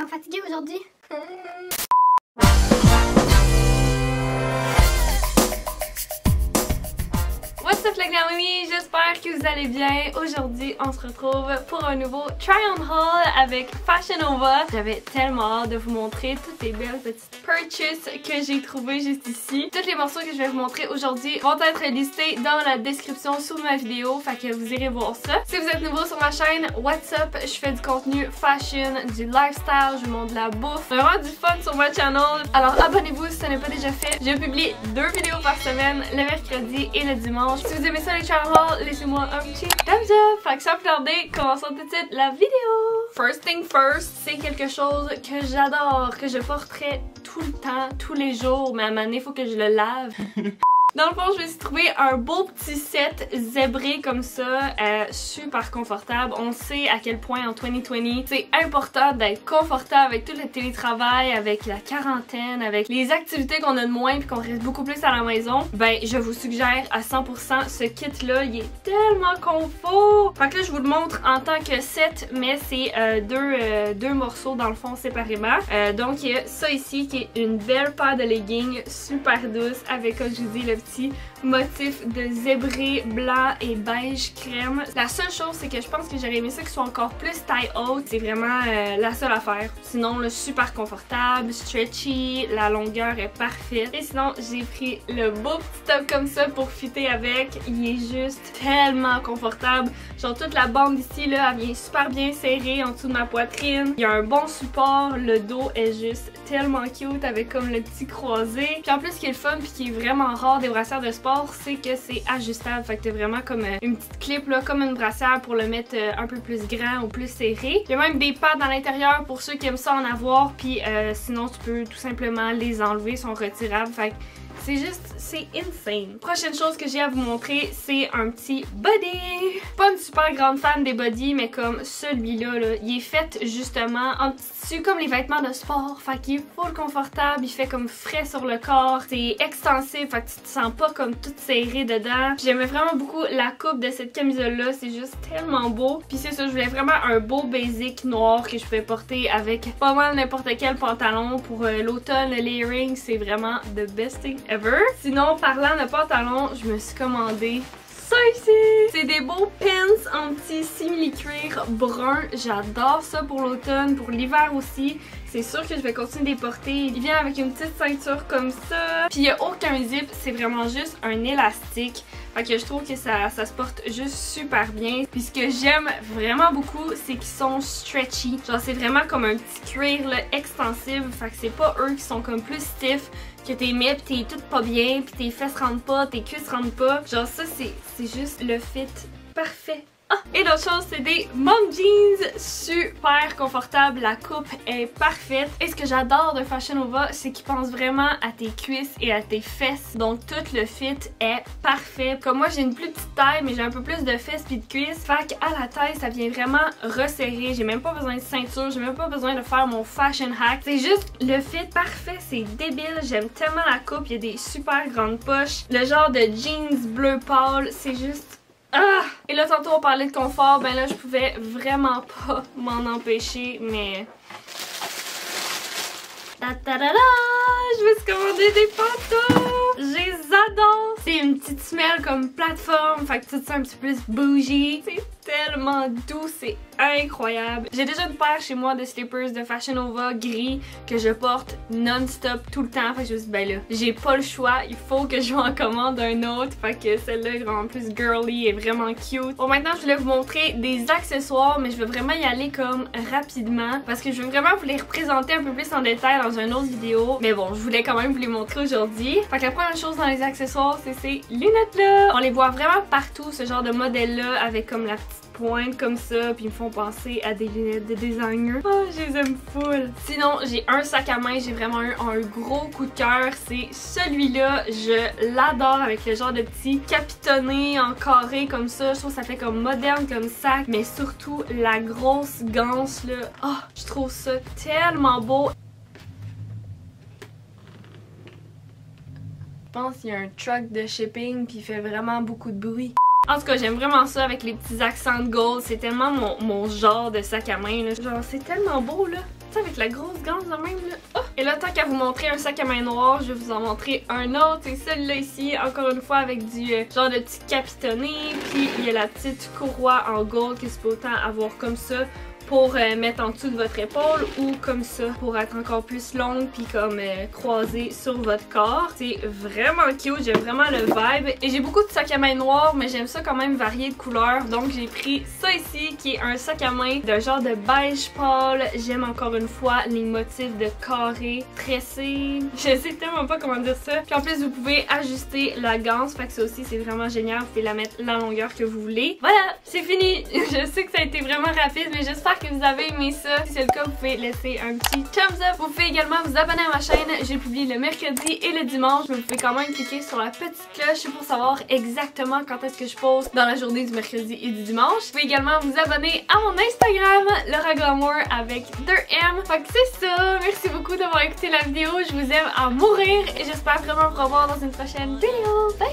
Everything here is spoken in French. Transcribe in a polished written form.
tellement fatiguée aujourd'hui. What's up les glamouilles, j'espère que vous allez bien. Aujourd'hui, on se retrouve pour un nouveau try-on haul avec Fashion Nova. J'avais tellement hâte de vous montrer toutes les belles petites purchases que j'ai trouvées juste ici. Tous les morceaux que je vais vous montrer aujourd'hui vont être listés dans la description sous ma vidéo, fait que vous irez voir ça. Si vous êtes nouveau sur ma chaîne, what's up? Je fais du contenu fashion, du lifestyle, je vous montre de la bouffe, vraiment du fun sur ma channel. Alors abonnez-vous si ce n'est pas déjà fait. Je publie 2 vidéos par semaine, le mercredi et le dimanche. Si vous aimez ça les channel haul, laissez-moi un petit thumbs up. Fait que sans plus tarder, commençons tout de suite la vidéo. First thing first, c'est quelque chose que j'adore, que je porterai tout le temps, tous les jours, mais à un moment donné, il faut que je le lave. Dans le fond, je me suis trouvé un beau petit set zébré comme ça, super confortable. On sait à quel point en 2020, c'est important d'être confortable avec tout le télétravail, avec la quarantaine, avec les activités qu'on a de moins puis qu'on reste beaucoup plus à la maison. Ben, je vous suggère à 100% ce kit-là, il est tellement confort. Fait que là, je vous le montre en tant que set, mais c'est deux morceaux dans le fond séparément. Donc, il y a ça ici qui est une belle paire de leggings super douce avec, comme je vous dis, le petit motif de zébré blanc et beige crème. La seule chose, c'est que je pense que j'aurais aimé ça qu'ils soient encore plus taille haute. C'est vraiment la seule affaire. Sinon, le super confortable, stretchy, la longueur est parfaite. Et sinon, j'ai pris le beau petit top comme ça pour fitter avec. Il est juste tellement confortable. Genre toute la bande ici, là, elle vient super bien serrée en dessous de ma poitrine. Il y a un bon support. Le dos est juste tellement cute avec comme le petit croisé. Puis en plus, ce qui est le fun puis qui est vraiment rare des brassières de sport, c'est que c'est ajustable. Fait que t'as vraiment comme une petite clip là, comme une brassière pour le mettre un peu plus grand ou plus serré. Il y a même des pads à l'intérieur pour ceux qui aiment ça en avoir. Puis sinon, tu peux tout simplement les enlever, ils sont retirables. Fait que c'est juste, c'est insane. Prochaine chose que j'ai à vous montrer, c'est un petit body. Pas une super grande fan des bodys, mais comme celui-là, là, il est fait justement en petit tissu comme les vêtements de sport. Fait qu'il est full confortable, il fait comme frais sur le corps. C'est extensif, fait que tu te sens pas comme toute serrée dedans. J'aimais vraiment beaucoup la coupe de cette camisole-là, c'est juste tellement beau. Puis c'est ça, je voulais vraiment un beau basic noir que je pouvais porter avec pas mal n'importe quel pantalon. Pour l'automne, le layering, c'est vraiment the best thing ever. Sinon, parlant de pantalon, je me suis commandé ça ici! C'est des beaux pants en petit simili-cuir brun. J'adore ça pour l'automne, pour l'hiver aussi. C'est sûr que je vais continuer de les porter. Il vient avec une petite ceinture comme ça. Puis il n'y a aucun zip, c'est vraiment juste un élastique. Fait que je trouve que ça se porte juste super bien. Puis ce que j'aime vraiment beaucoup, c'est qu'ils sont stretchy. Genre c'est vraiment comme un petit cuir là, extensif. Fait que c'est pas eux qui sont comme plus stiff, que t'es mets pis t'es toute pas bien, pis tes fesses rentrent pas, tes cuisses rentrent pas. Genre ça c'est juste le fit parfait. Ah! Et l'autre chose, c'est des mom jeans super confortables. La coupe est parfaite. Et ce que j'adore de Fashion Nova, c'est qu'ils pensent vraiment à tes cuisses et à tes fesses. Donc tout le fit est parfait. Comme moi, j'ai une plus petite taille, mais j'ai un peu plus de fesses puis de cuisses. Fait qu'à la taille, ça vient vraiment resserrer. J'ai même pas besoin de ceinture. J'ai même pas besoin de faire mon fashion hack. C'est juste le fit parfait. C'est débile. J'aime tellement la coupe. Il y a des super grandes poches. Le genre de jeans bleu pâle, c'est juste... Ah! Et là, tantôt, on parlait de confort. Ben là, je pouvais vraiment pas m'en empêcher, mais... Ta-ta-da-da! Je me suis commandé des pantalons! Je les adore! C'est une petite semelle comme plateforme, fait que tout ça un petit peu plus bougie. C'est tellement doux, c'est incroyable. J'ai déjà une paire chez moi de slippers de Fashion Nova gris que je porte non-stop tout le temps. Fait que je me suis dit, ben là, j'ai pas le choix, il faut que je m'en commande un autre. Fait que celle-là est vraiment plus girly et vraiment cute. Bon, maintenant, je voulais vous montrer des accessoires, mais je veux vraiment y aller comme rapidement parce que je veux vraiment vous les représenter un peu plus en détail dans une autre vidéo. Mais bon, je voulais quand même vous les montrer aujourd'hui. Fait que la première chose dans les accessoires, c'est ces lunettes-là. On les voit vraiment partout, ce genre de modèle-là, avec comme la petite pointe comme ça, puis ils me font penser à des lunettes de designer. Oh, je les aime full! Sinon, j'ai un sac à main, j'ai vraiment eu un gros coup de cœur. C'est celui-là, je l'adore avec le genre de petit capitonné en carré comme ça. Je trouve que ça fait comme moderne comme sac, mais surtout la grosse ganse là. Oh, je trouve ça tellement beau. Je pense qu'il y a un truck de shipping puis il fait vraiment beaucoup de bruit. En tout cas, j'aime vraiment ça avec les petits accents de gold. C'est tellement mon genre de sac à main, là. Genre, c'est tellement beau, là. Tu sais, avec la grosse ganse de même, là. Oh! Et là, tant qu'à vous montrer un sac à main noir, je vais vous en montrer un autre. C'est celui-là ici, encore une fois, avec du genre de petit capitonné. Puis, il y a la petite courroie en gold que tu peux autant avoir comme ça pour mettre en dessous de votre épaule ou comme ça pour être encore plus longue puis comme croisée sur votre corps. C'est vraiment cute, j'aime vraiment le vibe. Et j'ai beaucoup de sacs à main noirs, mais j'aime ça quand même varié de couleurs. Donc j'ai pris ça ici qui est un sac à main d'un genre de beige pâle. J'aime encore une fois les motifs de carré tressé. Je sais tellement pas comment dire ça. Puis en plus vous pouvez ajuster la ganse, fait que ça aussi c'est vraiment génial. Vous pouvez la mettre la longueur que vous voulez. Voilà, c'est fini. Je sais que ça a été vraiment rapide, mais j'espère que vous avez aimé ça. Si c'est le cas, vous pouvez laisser un petit thumbs up. Vous pouvez également vous abonner à ma chaîne. J'ai publié le mercredi et le dimanche, mais vous pouvez quand même cliquer sur la petite cloche pour savoir exactement quand est-ce que je poste dans la journée du mercredi et du dimanche. Vous pouvez également vous abonner à mon Instagram, Laura Glamour avec 2M. Fait que c'est ça. Merci beaucoup d'avoir écouté la vidéo. Je vous aime à mourir et j'espère vraiment vous revoir dans une prochaine vidéo. Bye!